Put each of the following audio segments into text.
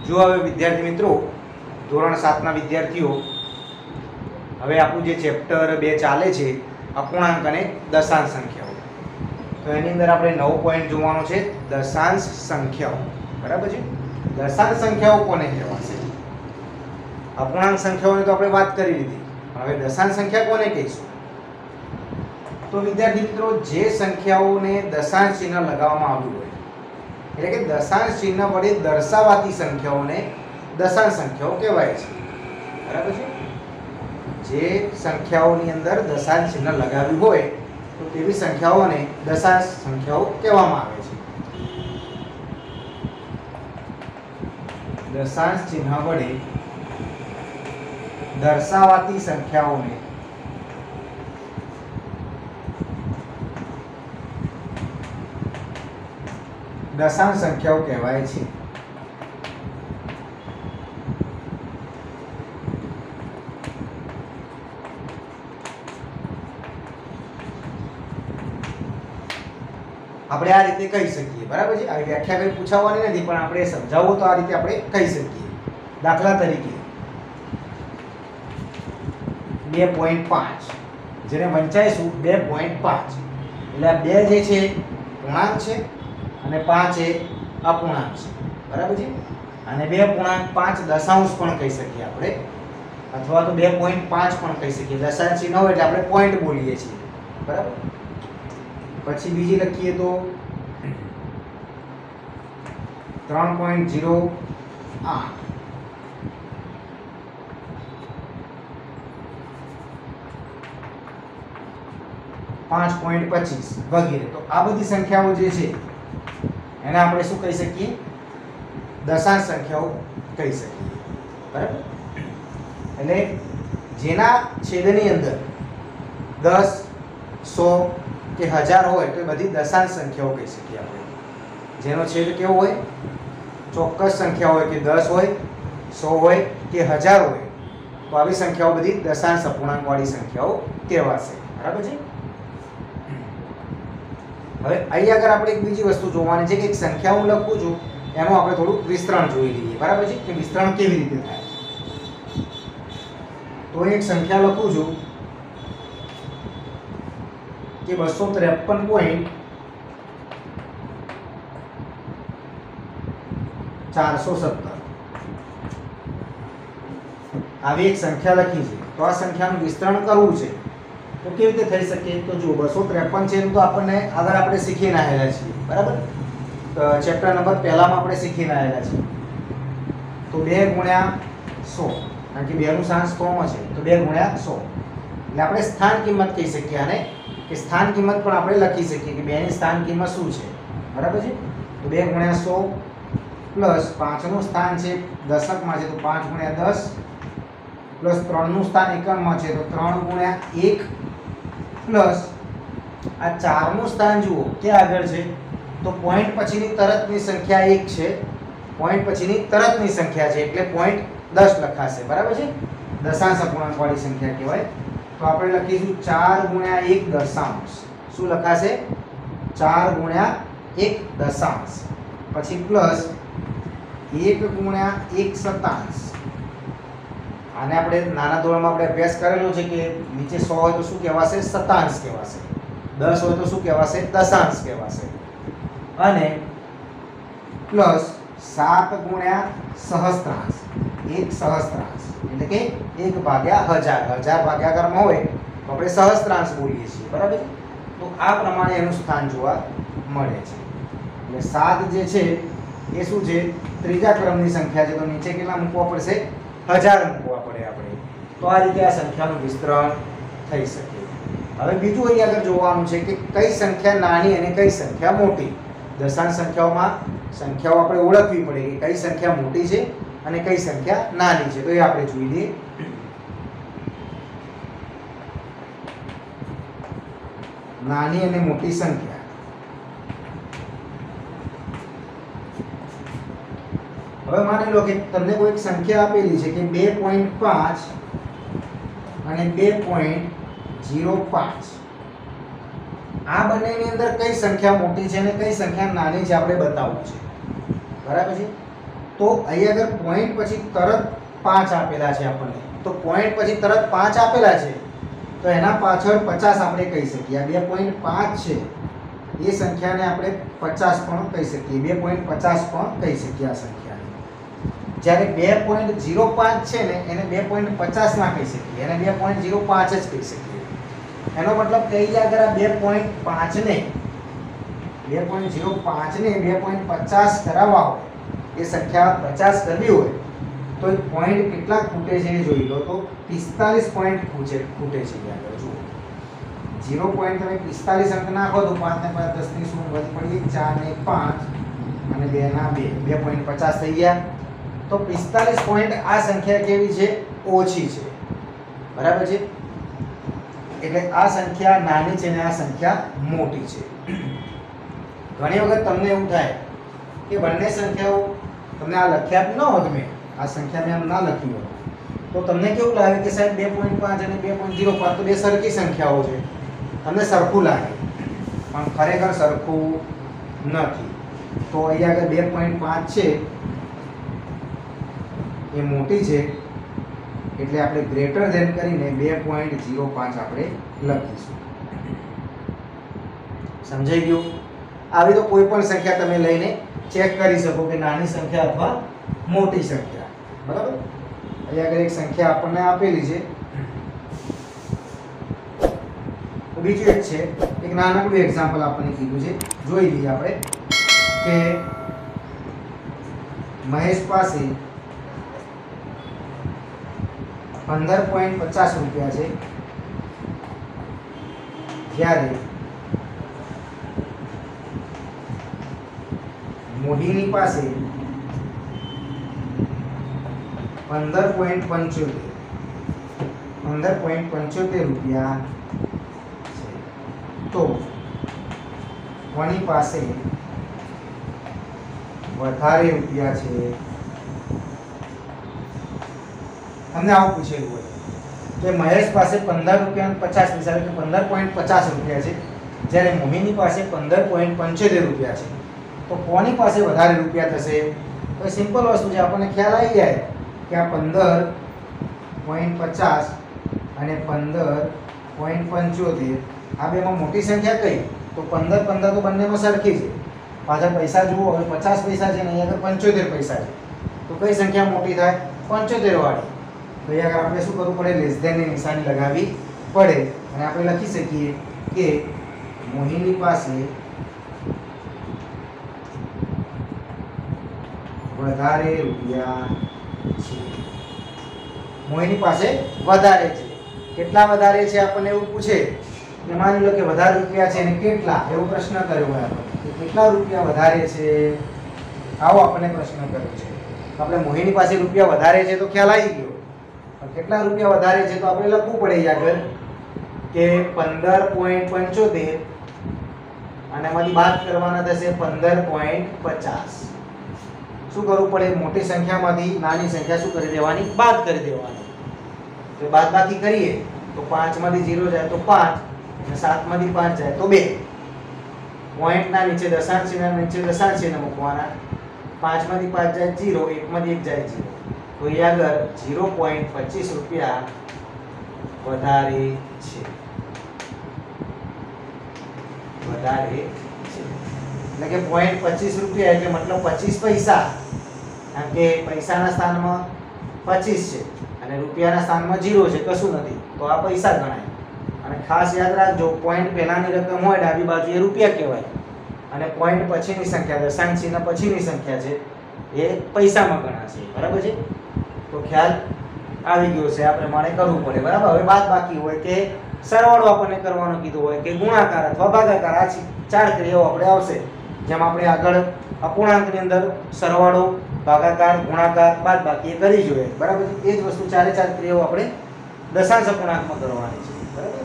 જો હવે વિદ્યાર્થી મિત્રો ધોરણ 7ના વિદ્યાર્થીઓ હવે આપણું જે ચેપ્ટર 2 ચાલે છે અપૂર્ણાંક અને દશાંશ સંખ્યાઓ, તો એની અંદર આપણે નવો પોઈન્ટ જોવાનો છે દશાંશ સંખ્યાઓ. બરાબર છે. દશાંશ સંખ્યાઓ કોને કહેવાશે? અપૂર્ણાંક સંખ્યાઓની તો આપણે વાત કરી લીધી, હવે દશાંશ સંખ્યા કોને કહીશું? તો વિદ્યાર્થી મિત્રો જે સંખ્યાઓને દશાંશ ચિહ્ન લગાવવામાં આવ્યું હોય, એટલે કે દશાંશ ચિહ્ન વડે દર્શાવાતી સંખ્યાઓને દશાંશ સંખ્યાઓ કહેવાય છે. બરાબર છે. જે સંખ્યાઓની અંદર દશાંશ ચિહ્ન લગાવ્યું હોય તો તેવી સંખ્યાઓને દશાંશ સંખ્યાઓ કહેવામાં આવે છે. દશાંશ ચિહ્ન વડે દર્શાવાતી સંખ્યાઓને દશાંશ સંખ્યાઓ કહેવાય છે. આપણે આ રીતે કહી શકીએ. બરાબર છે. આ વ્યાખ્યા કંઈ પૂછાવવાની નથી, પણ આપણે સમજાવવું તો આ રીતે આપણે કહી શકીએ. દાખલા તરીકે 2.5 જેને વંચાઈશું 2.5 એટલે આ 2 જે છે પૂર્ણાંક છે અને 5 એ અપૂર્ણાંક છે. બરાબર છે. અને 2.5 દશાંશ પણ કહી શકીએ આપણે, અથવા તો 2.5 પણ કહી શકીએ. દશાંશ ચિહ્ન હોય એટલે આપણે પોઈન્ટ બોલીએ છીએ. બરાબર. પછી બીજી લખીએ તો 3.08 5.25 વગેરે. તો આ બધી સંખ્યાઓ જે છે એને આપણે શું કહી શકીએ? દશાંશ સંખ્યાઓ કહી શકીએ. બરાબર. એટલે જેના છેદની અંદર 10, 100 કે 1000 હોય તો એ બધી દશાંશ સંખ્યાઓ કહી શકીએ આપણે. જેનો છેદ કેવો હોય? ચોક્કસ સંખ્યા હોય કે 10 હોય, 100 હોય કે 1000 હોય, તો આવી સંખ્યાઓ બધી દશાંશ અપૂર્ણાંકવાળી સંખ્યાઓ કહેવાશે. બરાબર છે. હવે અહીં આગળ આપણે એક બીજી વસ્તુ જોવાની છે કે એક સંખ્યા હું લખું છું એનું આપણે થોડું વિસ્તરણ જોઈ લઈએ. બરાબર છે. કે વિસ્તરણ કેવી રીતે થાય. તો એક સંખ્યા લખું છું કે 253.417 આવી એક સંખ્યા લખી છે. તો આ સંખ્યાનું વિસ્તરણ કરવું છે તો કેવી રીતે થઈ શકે? તો જો 253 છે તો આપણને આગળ આપણે શીખીને આવેલા છીએ. બરાબર. ચેપ્ટર નંબર પહેલામાં આપણે શીખીને આવેલા છીએ. તો 2 ગુણ્યા 100, કારણ કે 2 નું સ્થાન 100 માં છે, તો 2 ગુણ્યા 100 એટલે આપણે સ્થાન કિંમત કહી શકીએ આને, કે સ્થાન કિંમત પણ આપણે લખી શકીએ કે 2 ની સ્થાન કિંમત શું છે. બરાબર છે. તો 2 ગુણ્યા 100 પ્લસ 5 નું સ્થાન છે દશકમાં છે તો 5 ગુણ્યા 10 પ્લસ 3 નું સ્થાન એકમમાં છે તો 3 ગુણ્યા 1 પ્લસ આ 4 નું સ્થાન જુઓ ક્યાં આગળ છે? તો પોઈન્ટ પછીની તરતની સંખ્યા 1 છે, પોઈન્ટ પછીની તરતની સંખ્યા છે એટલે પોઈન્ટ 10 લખાશે. બરાબર છે. દશાંશ અપૂર્ણાંકવાળી સંખ્યા કહેવાય. તો આપણે લખીશું 4 ગુણ્યા 1 દશાંશ. શું લખાશે? 4 ગુણ્યા 1 દશાંશ. પછી પ્લસ 1 ગુણ્યા 1 શતાંશ. આને આપણે નાના ધોરણમાં આપણે અભ્યાસ કરેલો છે કે નીચે 100 હોય તો શું કહેવાશે? શતાંશ કહેવાશે. 10 હોય તો શું કહેવાશે? દશાંશ કહેવાશે. અને પ્લસ 7 ગુણ્યા સહસ્ત્રાંશ. 1 સહસ્ત્રાંશ એટલે કે 1 ભાગ્યા 1000. 1000 ભાગાકારમાં હોય તો આપણે સહસ્ત્રાંશ બોલીએ છીએ. બરાબર. તો આ પ્રમાણે એનું સ્થાન જોવા મળે છે. એટલે 7 જે છે એ શું છે? ત્રીજા ક્રમની સંખ્યા છે, તો નીચે કેટલા મૂકવા પડશે? 1000 મૂકવા પડે આપણે. તો આ રીતે આ સંખ્યાનું વિસ્તરણ થઈ શકે. હવે બીજું અહીં આગળ જોવાનું છે કે કઈ સંખ્યા નાની અને કઈ સંખ્યા મોટી. દશાંશ સંખ્યાઓમાં સંખ્યાઓ આપણે ઓળખવી પડે કે કઈ સંખ્યા મોટી છે અને કઈ સંખ્યા નાની છે. તો એ આપણે જોઈ લઈએ. નાની અને મોટી સંખ્યા. હવે માની લો કે તમને કોઈ સંખ્યા આપેલી છે કે 2.5 અને 2.05. આ બંનેની અંદર કઈ સંખ્યા મોટી છે અને કઈ સંખ્યા નાની છે આપણે બતાવવું છે. બરાબર છે. તો અહીંયા આગળ પોઈન્ટ પછી તરત 5 આપેલા છે આપણને, તો પોઈન્ટ પછી તરત 5 આપેલા છે તો એના પાછળ 50 આપણે કહી શકીએ. આ 2.5 છે એ સંખ્યાને આપણે 50 પણ કહી શકીએ, 2.50 પણ કહી શકીએ આ સંખ્યાને. જ્યારે 2.05 છે ને એને 2.50 ના કહી શકીએ, એને 2.05 જ કહી શકીએ. એનો મતલબ કે અહીંયા આગળ આ 2.5 ને 2.05 ને 2.50 કરાવવા હોય, એ સંખ્યા 50 કરવી હોય તો એ પોઈન્ટ કેટલા ખૂટે છે એ જોઈ લો. તો 45 પોઈન્ટ ખૂટે છે. આગળ જુઓ 0 પોઈન્ટ તમે 45 અંક નાખો તો 5 ને 5 10 ની શું વધી પડી, 4 ને 5 અને 2 ના 2 2.50 થઈ ગયા. તો 45 પોઈન્ટ આ સંખ્યા કેવી છે? ઓછી છે. બરાબર છે. એટલે આ સંખ્યા નાની છે ને આ સંખ્યા મોટી છે. ઘણી વખત તમને એવું થાય કે બંને સંખ્યાઓ તમને આ લખ્યા ન હોત, મેં આ સંખ્યા મેં આમ ના લખી હોત તો તમને કેવું લાગે કે સાહેબ 2.5 અને 2.05 તો બે સરખી સંખ્યાઓ છે, તમને સરખું લાગે, પણ ખરેખર સરખું નથી. તો અહીંયા આગળ 2.5 છે એ મોટી છે એટલે આપણે ગ્રેટર ધેન કરીને 2.05 આપણે લખીશું. સમજાઈ ગયું? આવી તો કોઈ પણ સંખ્યા તમે લઈને ચેક કરી શકો કે નાની સંખ્યા અથવા મોટી સંખ્યા. બરાબર. અહીંયા આગળ એક સંખ્યા આપણને આપેલી છે, બીજું એક છે, એક નાનકડું એક્ઝામ્પલ આપણને કીધું છે, જોઈ લઈએ આપણે કે મહેશ પાસે 15.50 રૂપિયા છે, જ્યારે મોહીની પાસે 15.75 રૂપિયા છે. તો કોની પાસે વધારે રૂપિયા છે? તમને આવું પૂછેલું હોય કે મહેશ પાસે 15 રૂપિયા 50 પૈસા એટલે 15.50 રૂપિયા છે, જ્યારે મોહિની પાસે 15.75 રૂપિયા છે. તો કોની પાસે વધારે રૂપિયા થશે? તો સિમ્પલ વસ્તુ છે, આપણને ખ્યાલ આવી જાય કે આ 15.50 અને 15.75 આ બેમાં મોટી સંખ્યા કઈ? તો 15 તો બંનેમાં સરખી છે. પાછળ પૈસા જુઓ, હવે 50 પૈસા છે ને અહીંયા 75 પૈસા છે, તો કઈ સંખ્યા મોટી થાય? 75 વાળી. તો અહીંયા આપણે શું કરવું પડે? લેસ ધેન ની નિશાની લગાવવી પડે અને આપણે લખી શકીએ કે મોહિની પાસે વધારે રૂપિયા છે. મોહિની પાસે વધારે છે. કેટલા વધારે છે આપણને એવું પૂછે કે માની લો કે વધારે રૂપિયા છે ને કેટલા, એવો પ્રશ્ન કર્યો હોય આપણે કે કેટલા રૂપિયા વધારે છે, આવો આપણને પ્રશ્ન કર્યો છે. તો આપણે મોહિની પાસે રૂપિયા વધારે છે તો ખ્યાલ આવી ગયો, પણ કેટલા રૂપિયા વધારે છે તો આપણે લખવું પડે આગળ કે 15.75 અને એમાંથી બાદ કરવાના થશે 15.50. શું કરવું પડે? મોટી સંખ્યામાંથી નાની સંખ્યા શું કરી દેવાની? બાદ કરી દેવાની. તો બાદબાકી કરીએ તો 5 માંથી 0 જાય તો 5 અને 7 માંથી 5 જાય તો 2. પોઈન્ટના નીચે દશાંશ ચિહ્ન નીચે દશાંશ ચિહ્ન મૂકવાના. 5 માંથી 5 જાય 0, 1 માંથી 1 જાય 0. તો એ આગળ 0.25 રૂપિયા વધારે છે. વધારે છે એટલે કે 0.25 રૂપિયા એટલે મતલબ 25 પૈસા, કારણ કે પૈસાના સ્થાનમાં 25 છે અને રૂપિયાના સ્થાનમાં 0 છે, કશું નથી, તો આ પૈસા ગણાય. અને ખાસ યાદ રાખજો, પોઈન્ટ પહેલાની રકમ હોય ડાબી બાજુ એ રૂપિયા કહેવાય અને પોઈન્ટ પછીની સંખ્યા દશાંશ ચિહ્ન પછીની સંખ્યા છે એ પૈસામાં ગણાશે. બરાબર છે? તો ખ્યાલ આવી ગયો છે. આ પ્રમાણે કરવું પડે. બરાબર. હવે બાદ બાકી હોય કે સરવાળો આપણને કરવાનો કીધું હોય કે ગુણાકાર અથવા ભાગાકાર, આ 4 ક્રિયાઓ આપણે આવશે. જેમ આપણે આગળ અપૂર્ણાંકની અંદર સરવાળો, ભાગાકાર, ગુણાકાર, બાદબાકી એ કરી જોઈએ. બરાબર છે? એ જ વસ્તુ 4 ક્રિયાઓ આપણે દશાંશ અપૂર્ણાંકમાં કરવાની છે. બરાબર.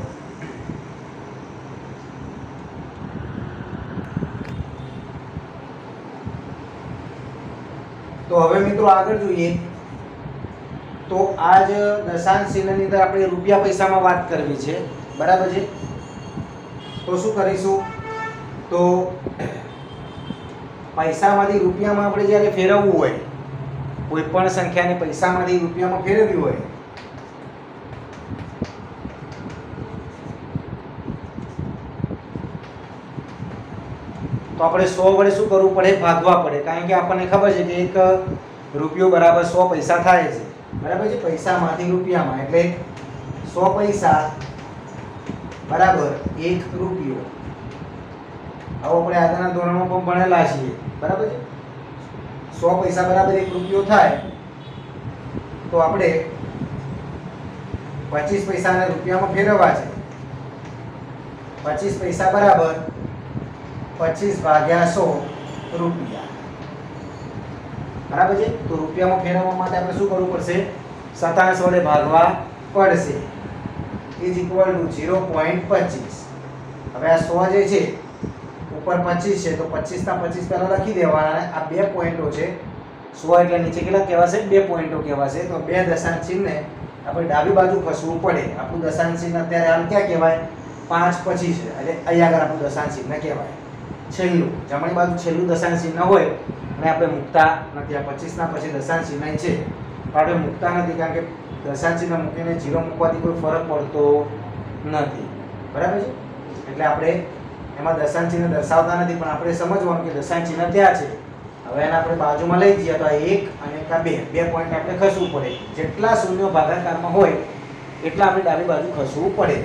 તો હવે મિત્રો આગળ જોઈએ તો આજ દશાંશ ચિહ્નની અંદર આપણે રૂપિયા પૈસામાં વાત કરવી છે. બરાબર છે? તો શું કરીશું? તો પૈસામાંથી રૂપિયામાં આપણે જ્યારે ફેરવવું હોય કોઈ પણ સંખ્યાને પૈસામાંથી રૂપિયામાં ફેરવવી હોય તો આપણે 100 વડે શું કરવું પડે? ભાગવા પડે, કારણ કે આપણને ખબર છે કે 1 રૂપિયો બરાબર 100 પૈસા થાય છે, બરાબર છે? પૈસામાંથી રૂપિયામાં, એટલે 100 પૈસા બરાબર 1 રૂપિયો. આવો આપણે આગળના ધોરણમાં પણ ભણેલા છીએ, બરાબર છે? 100 પૈસા બરાબર 1 રૂપિયો થાય તો આપણે 25 પૈસાને રૂપિયામાં ફેરવવા છે. 25 પૈસા બરાબર 25 ભાગ્યા 100 રૂપિયા, બરાબર છે? તો રૂપિયામાં ફેરવવા માટે આપણે શું કરવું પડશે? 27 વડે ભાગવા પડશે, ઇઝ ઇક્વલ ટુ 0.25. હવે આ 100 જે છે ઉપર 25 છે તો 25 ના 25 પહેલા લખી દેવાના. આ બે પોઈન્ટો છે, 100 એટલે નીચે કેટલા કહેવાશે? બે પોઈન્ટો કહેવાશે. તો બે દશાંશ ચિહ્નને આપણે ડાબી બાજુ ખસવું પડે. આપણું દશાંશ ચિહ્ન અત્યારે હાલ ક્યાં કહેવાય? 5 પછી છે, એટલે અહીંયા આગળ આપણું દશાંશ ચિહ્ન કહેવાય છેલ્લું. જમણી બાજુ છેલ્લું દશાંશ ચિહ્ન હોય અને આપણે મૂકતા નથી. આ 25 ના પછી દશાંશ ચિહ્ન છે પણ આપણે મૂકતા નથી, કારણ કે દશાંશ ચિહ્ન મૂકીને 0 મૂકવાથી કોઈ ફરક પડતો નથી, બરાબર છે? એટલે આપણે એમાં દશાંશ ચિહ્ન દર્શાવતા નથી, પણ આપણે સમજવાનું કે દશાંશ ચિહ્ન ત્યાં છે. હવે એને આપણે બાજુમાં લઈ જઈએ તો આ 1 અને આ 2 બે પોઈન્ટ આપણે ખસવું પડે. જેટલા શૂન્યો ભાગાકારમાં હોય એટલા આપણે ડાબી બાજુ ખસવું પડે.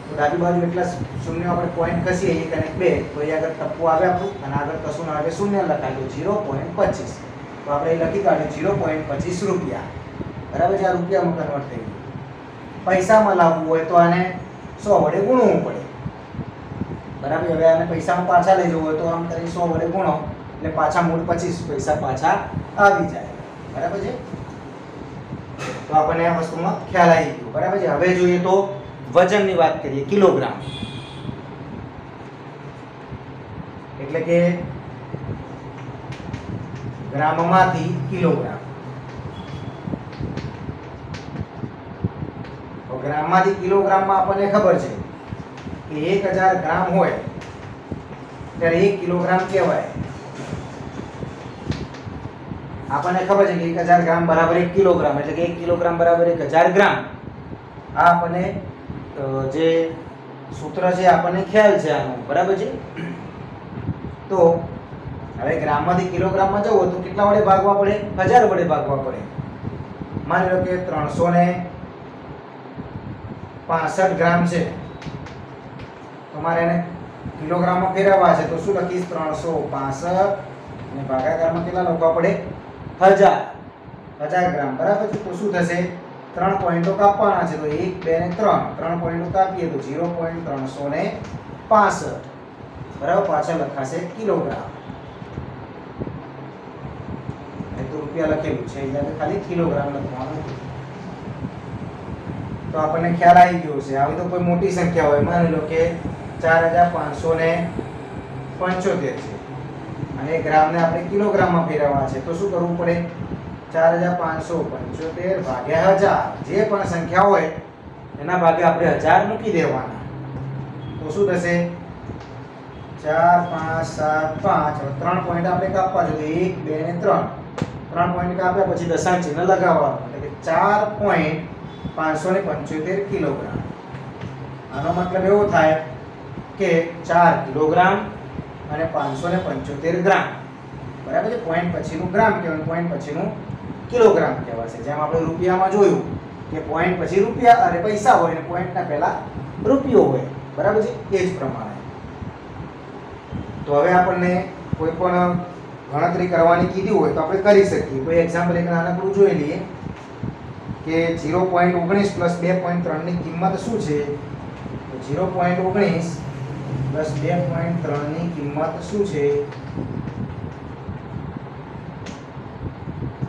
તો ડાબી બાજુ એટલા શૂન્યો આપણે પોઈન્ટ ખસીએ 1 અને 2 તો અહીં આગળ ટપ્પુ આવે આપણું, અને આગળ કશું ના આવે, શૂન્ય લખાયું 0.25. તો આપણે એ લખી કાઢ્યું 0.25 રૂપિયા, બરાબર છે? આ રૂપિયામાં કન્વર્ટ થઈ ગયું. પૈસામાં લાવવું હોય તો આને 100 વડે ગુણવું પડે, બરાબર? હવે આને પૈસામાં પાછા લઈ જવું હોય તો આમ કરી 100 વડે ગુણો એટલે પાછા મૂળ 25 પૈસા પાછા આવી જાય, બરાબર છે? તો આપણને આ વસ્તુમાં ખ્યાલ આવી ગયો, બરાબર છે? હવે જોઈએ તો વજનની વાત કરીએ. કિલોગ્રામ એટલે કે ગ્રામમાંથી કિલોગ્રામ. તો ગ્રામમાંથી કિલોગ્રામમાં આપણને ખબર છે કે 1000 ગ્રામ હોય ત્યારે 1 કિલોગ્રામ કહેવાય. આપણને ખબર છે કે 1000 ગ્રામ બરાબર 1 કિલોગ્રામ, એટલે કે 1 કિલોગ્રામ બરાબર 1000 ગ્રામ. આ આપણને જે સૂત્ર છે આપણને ખ્યાલ છે આનો, બરાબર છે? તો હવે ગ્રામમાંથી કિલોગ્રામમાં જવું તો કેટલા વડે ભાગવા પડે? 1000 વડે ભાગવા પડે. માની લો કે 365 ગ્રામ છે, તમારે એને કિલોગ્રામમાં ફેરવવા છે તો શું લખીશ? 365 અને ભાગાકારમાં કેટલા લખવા પડે? 1000 ગ્રામ, બરાબર છે? તો શું થશે? 3 પોઈન્ટો કાપવાના છે, તો 1 2 ને 3 પોઈન્ટો કાપીએ તો 0.365, બરાબર? પાછળ લખાશે કિલોગ્રામ. અહીં તો રૂપિયા લખેલું છે, અહીંયા ખાલી કિલોગ્રામ લખવાનું. તો આપણને ખ્યાલ આવી ગયો છે. આવી તો કોઈ મોટી સંખ્યા હોય, માની લો કે 4575 છે અને ગ્રામને આપણે કિલોગ્રામમાં ફેરવવા છે તો શું કરવું પડે? 4575 ભાગ્યા 1000. જે પણ સંખ્યા હોય એના ભાગે આપણે 1000 મૂકી દેવાના. તો શું થશે? 4 5 7 5. હવે 3 પોઈન્ટ આપણે કાપવા છે, તો 1 2 ને 3 પોઈન્ટ કાપ્યા પછી દશાંશ ચિહ્ન લગાવવાનું, એટલે કે 4.575 કિલોગ્રામ. આનો મતલબ એવો થાય કે 4 કિલોગ્રામ અને 575 ગ્રામ, બરાબર છે? પોઈન્ટ પછીનું ગ્રામ કહેવાય, પોઈન્ટ પછીનું કિલોગ્રામ કહેવાશે. જેમ આપણે રૂપિયામાં જોયું કે પોઈન્ટ પછી રૂપિયા અને પૈસા હોય અને પોઈન્ટના પહેલા રૂપિયો હોય, બરાબર છે? એ જ પ્રમાણે. તો હવે આપણને કોઈ પણ ગણતરી કરવાની કીધી હોય તો આપણે કરી શકીએ. કોઈ એક્ઝામ્પલ એક નાનકડું જોઈ લઈએ કે 0.19 પ્લસ 2.3 ની કિંમત શું છે? તો 0.19 પ્લસ 2.3 ની કિંમત શું છે?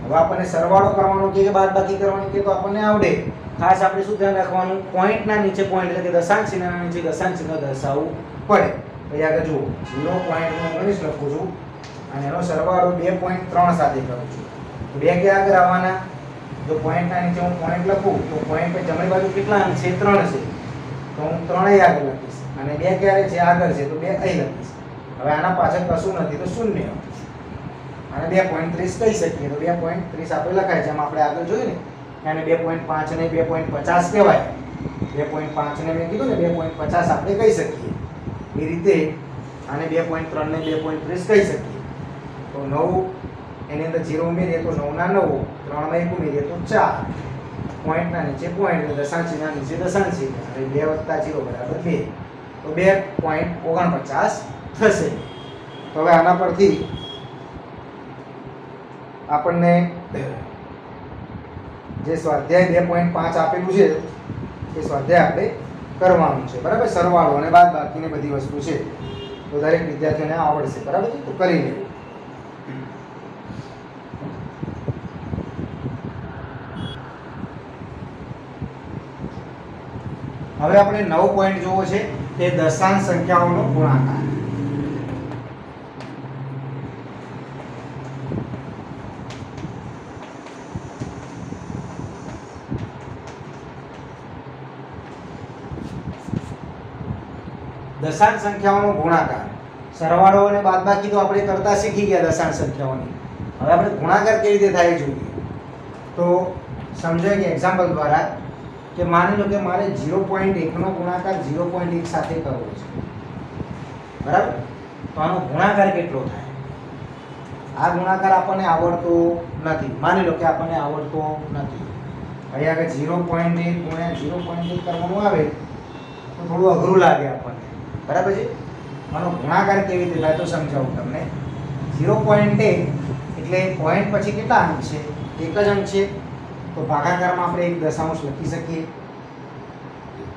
હવે આપણને સરવાળો કરવાનો કે બાદબાકી કરવાની કે તો આપણને આવડે. ખાસ આપણે શું ધ્યાન રાખવાનું? પોઈન્ટના નીચે પોઈન્ટ એટલે કે દશાંશ ચિહ્નના નીચે દશાંશ ચિહ્ન દર્શાવવું પડે. પછી આગળ જુઓ 0.19 લખું છું અને એનો સરવાળો 2.3 સાથે કરું છું. તો બે કે આગળ આવવાના? જો પોઈન્ટના નીચે હું પોઈન્ટ લખું તો પોઈન્ટ પર જમણી બાજુ કેટલા અંક છે? 3 છે, તો હું 3 આગળ લખીશ. અને 2 ક્યારે છે? આગળ છે, તો 2 અહીં લખીશ. હવે આના પાછળ કશું નથી તો શૂન્ય. અને 2.30 કહી શકીએ. તો 2.30 આપણે લખાય જેમ આપણે આગળ જોયું ને કે આને 2.5 ને 2.50 કહેવાય. 2.5 ને મેં કીધું ને 2.50 આપણે કહી શકીએ. એ રીતે આને 2.3 ને 2.30 કહી શકીએ. તો 9 એની અંદર 0 ઉમેરીએ તો 9 ના 9, 3 માં 1 ઉમેરીએ તો 4. પોઈન્ટના નીચે પોઈન્ટ એટલે દશાંશીના નીચે દશાંશી અને 2 + 0 બરાબર 2. તો 2.49 થશે. તો હવે આના પરથી આપણને જે સ્વાધ્યાય 2.5 આપેલું છે એ સ્વાધ્યાય આપણે કરવાનું છે. બરાબર, સરવાળો અને બાદબાકીને બધી વસ્તુ છે તો દરેક વિદ્યાર્થીઓને આવડશે. બરાબર છે, તો કરી લેવું. હવે આપણે 9 પોઈન્ટ જોવો છે કે દશાંશ સંખ્યાઓનો ગુણાકાર. દશાંશ સંખ્યાઓનો ગુણાકાર, સરવાળો અને બાદબાકી તો આપણે કરતા શીખી ગયા દશાંશ સંખ્યાઓની. હવે આપણે ગુણાકાર કેવી રીતે થાય જોઈએ. તો સમજાય કે એક્ઝામ્પલ દ્વારા કે માની લો કે મારે 0.1 નો ગુણાકાર 0.1 સાથે કરવો છે. બરાબર, તો આનો ગુણાકાર કેટલો થાય? આ ગુણાકાર આપણને આવડતો નથી. માની લો કે આપણને આવડતો નથી. હવે આગળ 0.1 ગુણ્યા 0.1 કરવાનું આવે તો થોડું અઘરું લાગે આપણને. બરાબર છે, આનો ગુણાકાર કેવી રીતે થાય તો સમજાવું તમને. 0.1 એટલે પોઈન્ટ પછી કેટલા અંક છે? એક જ અંક છે. તો ભાગાકારમાં આપણે એક દશાંશ લખી શકીએ.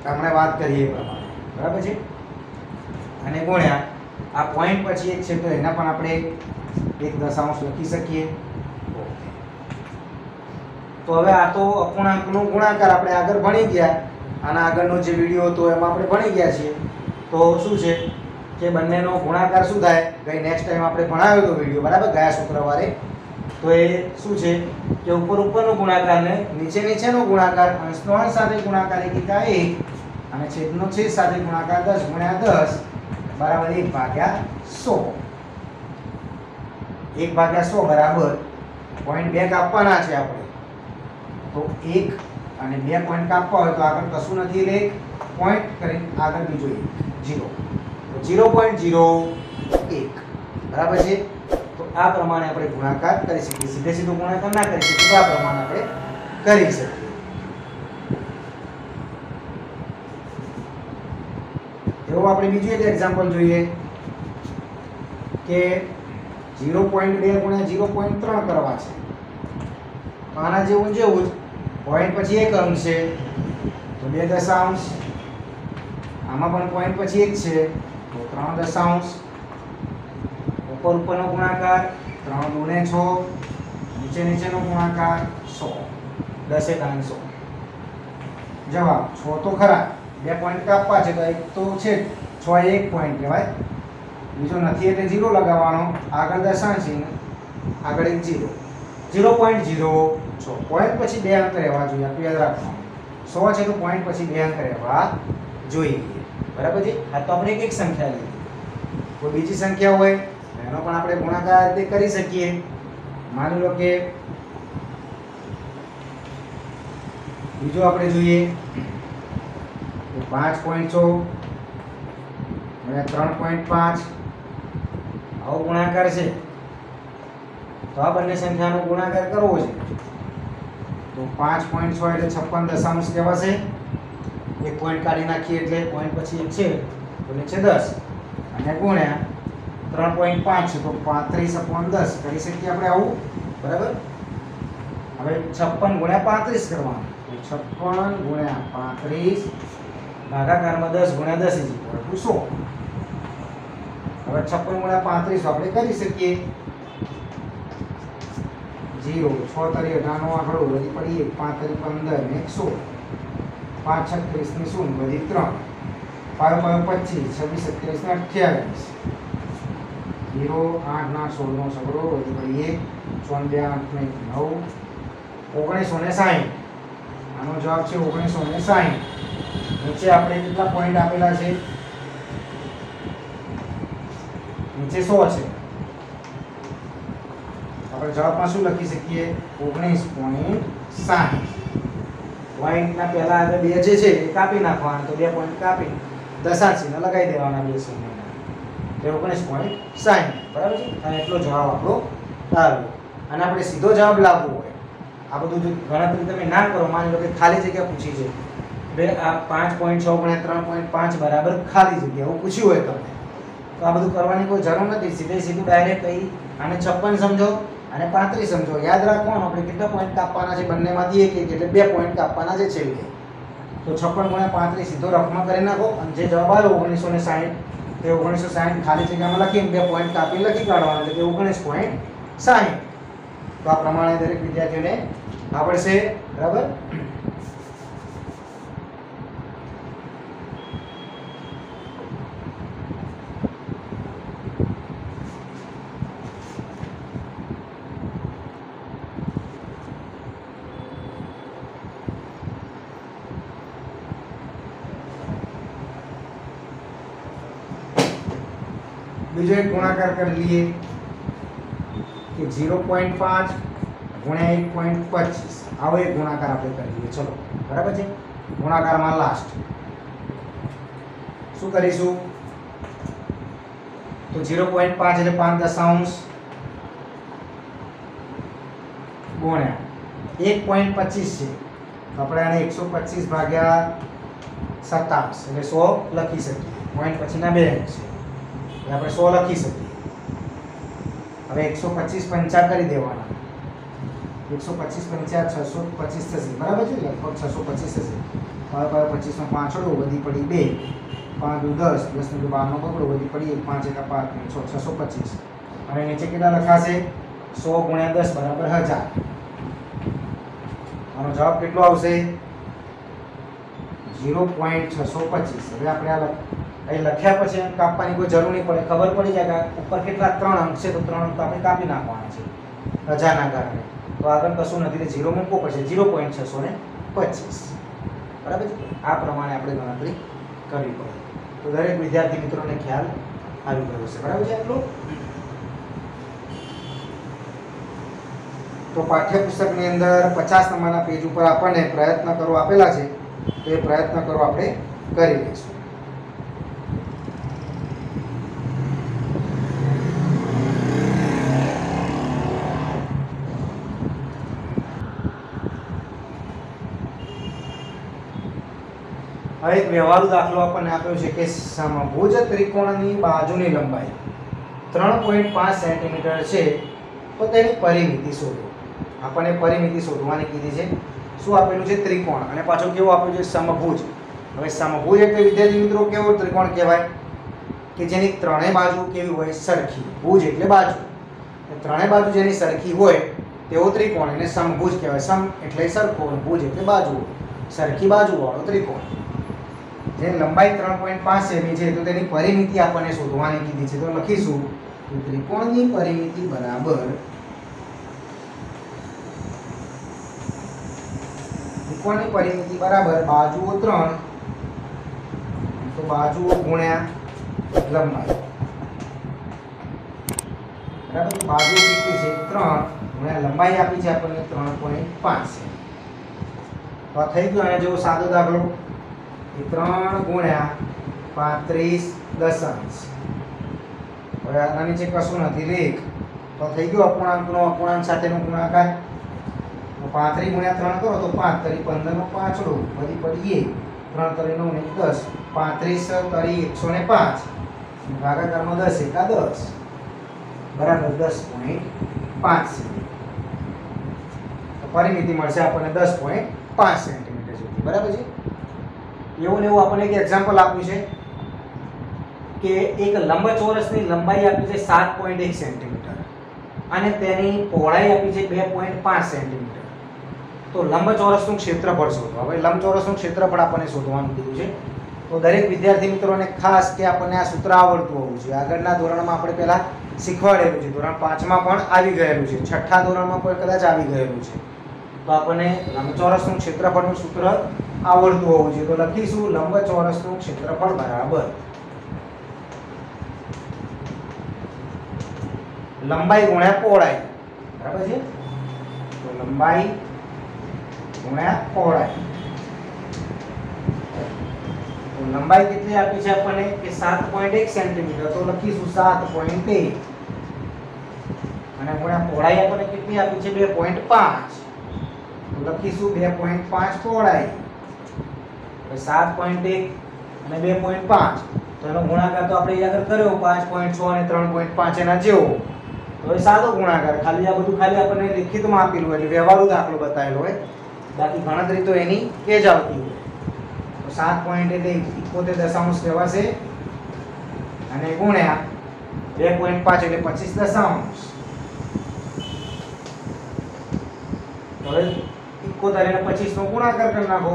આપણે વાત કરીએ એ પ્રમાણે. બરાબર છે, અને ગુણ્યા આ પોઈન્ટ પછી એક છે તો એના પણ આપણે એક દશાંશ લખી શકીએ. તો હવે આ તો અપૂર્ણાંકનો ગુણાકાર આપણે આગળ ભણી ગયા. આના આગળનો જે વિડીયો હતો એમાં આપણે ભણી ગયા છીએ. તો શું છે કે બંનેનો ગુણાકાર શું થાય? ગઈ નેક્સ્ટ ટાઈમ આપણે ભણાવ્યો હતો વિડીયો. બરાબર, ગયા શુક્રવારે. તો એ શું છે કે ઉપર ઉપરનો ગુણાકાર ને નીચે નીચેનો ગુણાકાર, અંશનો અંશ સાથે ગુણાકાર 1 × 1 અને છેદનો છેદ સાથે ગુણાકાર 10 × 10 બરાબર 1/100. 1/100 બરાબર 0.2 કાપવાના છે આપણે. તો 1 અને 2 પોઈન્ટ કાપવા હોય તો આગળ કશું નથી એટલે પોઈન્ટ કરી આગળ બીજો 0. તો 0.01 બરાબર છે. તો આ પ્રમાણે આપણે ગુણાકાર કરી શકીએ. સીધે સીધો ગુણાકાર ના કરી શકીએ તો આ પ્રમાણે આપણે કરી શકીએ. એવો આપણે બીજું એક એક્ઝામ્પલ જોઈએ કે 0.2 ગુણ્યા 0.3 કરવા છે. આના જેવું જ પોઈન્ટ પછી એક અંક છે તો 2 દશાંશ. આમાં પણ પોઈન્ટ પછી એક છે તો 3 દશાંશ. ઉપર ઉપરનો ગુણાકાર 3 × 6, નીચે નીચેનો ગુણાકાર 100. 10 × 100. જવાબ 6 તો ખરા. 2 પોઈન્ટ કાપવા છે તો એક તો છે 6 એક પોઈન્ટ કહેવાય. બીજો નથી એટલે 0 લગાવવાનો. આગળ દશાંશી, આગળ એક 0. 0.06 પોઈન્ટ પછી 2 અંક રહેવા જોઈએ. આપણે યાદ રાખવાનું 100 છે તો પોઈન્ટ પછી 2 અંક રહેવા જોઈએ. બરાબર છે. આ તો આપણે એક સંખ્યા લીધી. કોઈ બીજી સંખ્યા હોય એનો પણ આપણે ગુણાકાર તે કરી શકીએ. માની લો કે બીજો આપણે જોઈએ તો 5.6 અને 3.5 આવો ગુણાકાર છે. તો આ બંને સંખ્યાનો ગુણાકાર કરવો છે તો 5.6 એટલે 56 દશાંશ કહેવાશે. એક પોઈન્ટ કાઢી નાખીએ એટલે પોઈન્ટ પછી એક છે તો નીચે 10 અને ગુણ્યા 3.5 છે તો 35/10 કરી શકીએ આપણે આવું. બરાબર, હવે 56 × 35 કરવાનું. 56 × 35 ભાગાકારમાં 10 × 10 = 100. હવે 56 × 35 આપણે કરી શકીએ. 0 6 તરી 18 નો આંકડો વધી પડી 1 5 તરી 15 ને 100. 5 36 ની 0 વધી 3 5 5 25 26 27 ને 28 0 8 ના 16 નો સગડો વધી પડી 1 4 8 ને 9 1960. આનો જવાબ છે 1960. નીચે આપણે કેટલા પોઈન્ટ આપેલા છે? નીચે 100 છે આપણે જવાબમાં શું લખી શકીએ 19.60 પોઈન્ટના પહેલા આગળ 2 જે છે એ કાપી નાખવાના તો 2 પોઈન્ટ કાપી દશાંશને લગાવી દેવાના બે સમયના એટલે 19.60 બરાબર છે અને એટલો જવાબ આપણો આવ્યો અને આપણે સીધો જવાબ લાવવો હોય આ બધું જો ગણતરી તમે ના કરો માની લો કે ખાલી જગ્યા પૂછી છે બે આ 5.6 × 3.5 બરાબર ખાલી જગ્યા એવું પૂછ્યું હોય તમને તો આ બધું કરવાની કોઈ જરૂર નથી સીધું ડાયરેક્ટ કઈ આને 56 સમજો અને 35 સમજો યાદ રાખવાનું આપણે કેટલા પોઈન્ટ કાપવાના છે બંનેમાંથી એક એક એટલે 2 પોઈન્ટ કાપવાના છે છેલ્લે તો 56 × 35 સીધો રફમાં કરી નાખો અને જે જવાબ આવ્યો 1960 તે 1960 ખાલી જગ્યામાં લખીને 2 પોઈન્ટ કાપી લખી કાઢવાના એટલે કે 19.60 તો આ પ્રમાણે દરેક વિદ્યાર્થીઓને આવડશે બરાબર બીજો એક ગુણાકાર કરી લઈએ કે 0.5 ગુણ્યા 1.25 આવો એક ગુણાકાર આપણે કરી લઈએ ચલો બરાબર છે ગુણાકારમાં લાસ્ટ શું કરીશું તો 0.5 એટલે 5 દશાંશ ગુણ્યા 1.25 છે તો આપણે આને 125 ભાગ્યા 27 એટલે 100 લખી શકીએ પોઈન્ટ પછીના બે અંક છે આપણે 100 લખી શકીએ હવે 125 પંચા કરી દેવાના 125 પંચા 625 થશે બરાબર છે લગભગ 625 થશે હવે 25 માં પાંચડો વધી પડી 2 5 દુ 10 10 નું 12 નો બગડો વધી પડી 5 એકા 5 6 625 અને નીચે કેટલા લખાશે 100 × 10 બરાબર 1000 આનો જવાબ કેટલો આવશે 0.625 હવે આપણે આ અહીં લખ્યા પછી કાપવાની કોઈ જરૂર નહીં પડે ખબર પડી જાય કે ઉપર કેટલા 3 અંક છે તો 3 અંક તો આપણે કાપી નાખવાના છે રજાના કારણે તો આગળ કશું નથી એટલે 0 મૂકવો પડશે 0.625 બરાબર છે આ પ્રમાણે આપણે ગણતરી કરવી પડે તો દરેક વિદ્યાર્થી મિત્રોને ખ્યાલ આવી ગયો છે બરાબર છે આટલું તો પાઠ્યપુસ્તકની અંદર 50 નંબરના પેજ ઉપર આપણને પ્રયત્ન કરો આપેલા છે તો એ પ્રયત્ન કરો આપણે કરી લઈશું હવે એક વ્યવહારુ દાખલો આપણને આપ્યો છે કે સમભુજ ત્રિકોણની બાજુની લંબાઈ 3.5 સેન્ટીમીટર છે તો તેની પરિમિતિ શોધો આપણને પરિમિતિ શોધવાની કીધી છે શું આપેલું છે ત્રિકોણ અને પાછું કેવું આપ્યું છે સમભુજ હવે સમભુજ એટલે વિદ્યાર્થી મિત્રો કેવો ત્રિકોણ કહેવાય કે જેની ત્રણેય બાજુ કેવી હોય સરખી ભુજ એટલે બાજુ ત્રણેય બાજુ જેની સરખી હોય તેવો ત્રિકોણ એને સમભુજ કહેવાય સમ એટલે સરખો અને ભુજ એટલે બાજુ સરખી બાજુવાળો ત્રિકોણ જેની લંબાઈ 3.5 સેમી છે તો તેની પરિમિતિ આપણને શોધવાની કીધી છે તો લખીશું કે ત્રિકોણની પરિમિતિ બરાબર ત્રિકોણની પરિમિતિ બરાબર બાજુઓ 3 તો બાજુઓ ગુણ્યા લંબાઈ બરાબર બાજુઓ કેટલી છે 3 ગુણ્યા લંબાઈ આપી છે આપણને 3.5 છે તો આ થઈ ગયો આના જેવો સાદો દાખલો 3 ગુણ્યા 35 દશાંશ હવે આના નીચે કશું નથી લેખ તો થઈ ગયો અપૂર્ણાંકનો અપૂર્ણાંક સાથેનો ગુણાકાર 35 ગુણ્યા 3 કરો તો 5 તરી 15 નો પાંચડો વધી પડી 3 તરી 9 ને 10 35 તરી 105 ભાગાકારમાં 10 એકા 10 બરાબર 10.5 તો પરિમિતિ મળશે આપણને 10.5 સેન્ટીમીટર સુધી બરાબર છે એવું ને એવું આપણને એક એક્ઝામ્પલ આપ્યું છે કે એક લંબચોરસની લંબાઈ આપી છે 7.1 સેન્ટીમીટર અને તેની પહોળાઈ આપી છે 2.5 સેન્ટીમીટર તો લંબચોરસનું ક્ષેત્રફળ શોધો હવે લંબચોરસનું ક્ષેત્રફળ આપણને શોધવાનું કીધું છે તો દરેક વિદ્યાર્થી મિત્રોને ખાસ કે આપણને આ સૂત્ર આવડતું હોવું જોઈએ આગળના ધોરણમાં આપણે પહેલા શીખવાડેલું છે ધોરણ 5 માં પણ આવી ગયેલું છે છઠ્ઠા ધોરણમાં પણ કદાચ આવી ગયેલું છે તો આપણને લંબચોરસનું ક્ષેત્રફળનું સૂત્ર આવડતું હોવું જોઈએ તો લખીશું લંબચોરસનું ક્ષેત્રફળ બરાબર લંબાઈ ગુણ્યા પહોળાઈ બરાબર છે. તો લંબાઈ ગુણ્યા પહોળાઈ. તો લંબાઈ કેટલી આપી છે આપણને કે 7.1 સેન્ટીમીટર, તો લખીશું 7.1 અને ગુણ્યા પહોળાઈ આપણને કેટલી આપી છે 2.5, તો લખીશું 2.5 પહોળાઈ. 7.1 અને 2.5 તો એનો ગુણાકાર તો આપણે આગળ કર્યો 5.6 અને 3.5 એના જેવો. તો એ સાદો ગુણાકાર, ખાલી આ બધું ખાલી આપણને લિખિતમાં આપેલું હોય એટલે વ્યવહારુ દાખલો બતાવેલો હોય, બાકી ગણતરી તો એની એ જ આવતી હોય. તો 7 એટલે 71 દશાંશ કહેવાશે અને ગુણ્યા 2.5 એટલે 25 દશાંશ. હવે 71 અને 25 નો ગુણાકાર કરી નાખો.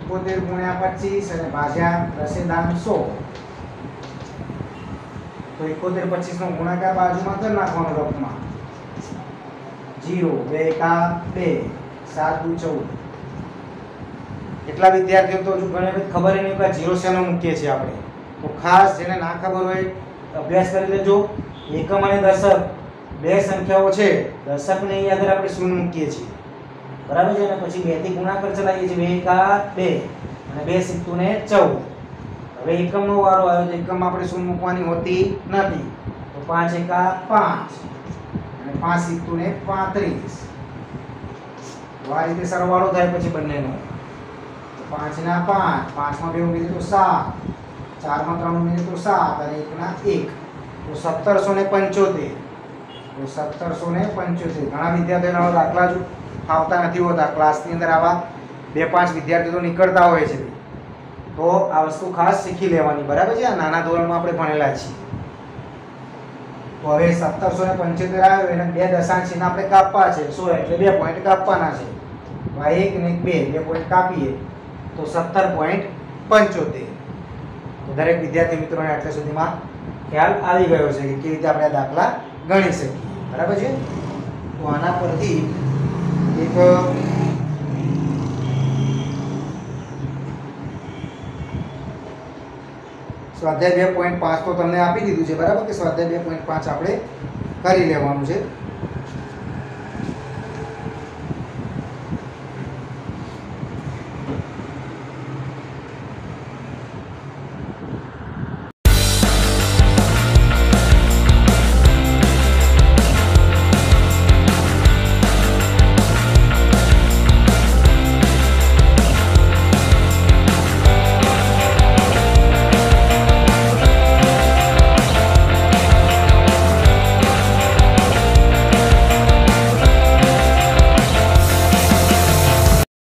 71 ગુણ્યા 25 અને ભાગ્યા દશેદાંશ 100. તો 71 25 નો ગુણાકાર બાજુમાં કરી નાખવાનો રફમાં. 0 2 એકા 2 7 દુ 14. કેટલા વિદ્યાર્થીઓ તો હજુ ઘણી વખત ખબર નહીં કે 0 શેનો મૂકીએ છીએ આપણે, તો ખાસ જેને ના ખબર હોય અભ્યાસ કરી લેજો. એકમ અને દશક બે સંખ્યાઓ છે, દશકને અહીં આગળ આપણે શૂન્ય મૂકીએ છીએ, બરાબર છે. અને પછી 2 થી ગુણાકાર ચલાવીએ છીએ. 2 એકા 2 અને 2 સિત્તુ ને 14. હવે એકમનો વારો આવ્યો તો એકમ આપણે શૂન્ય મૂકવાની હોતી નથી, તો 5 એકા 5 અને 5 સિત્તુ ને 35. તો આ રીતે સરવાળો થાય પછી બંનેનો. 5 ના 5, 5 માં 2 ઉમેરીએ તો 7, 4 માં 3 ઉમેરીએ તો 7 અને 1 ના 1, તો 1775. તો 1775. ઘણા વિદ્યાર્થીઓના દાખલા જ આવતા નથી હોતા ક્લાસની અંદર, આવા 2-5 વિદ્યાર્થીઓ તો નીકળતા હોય છે. તો આ વસ્તુ ખાસ શીખી લેવાની, બરાબર છે. આ નાના ધોરણમાં આપણે ભણેલા છીએ. તો હવે 1775 આવ્યો એને બે દશાંશ એને આપણે કાપવા છે. 100 એટલે 2 પોઈન્ટ કાપવાના છે. તો આ 1 ને 2 પોઈન્ટ કાપીએ તો 17.75. તો દરેક વિદ્યાર્થી મિત્રોને આટલા સુધીમાં ખ્યાલ આવી ગયો છે કે કેવી રીતે આપણે આ દાખલા ગણી શકીએ, બરાબર છે. તો આના પરથી એક સ્વાધ્યાય 2.5 તો તમને આપી દીધું છે, બરાબર, કે સ્વાધ્યાય 2.5 આપણે કરી લેવાનું છે.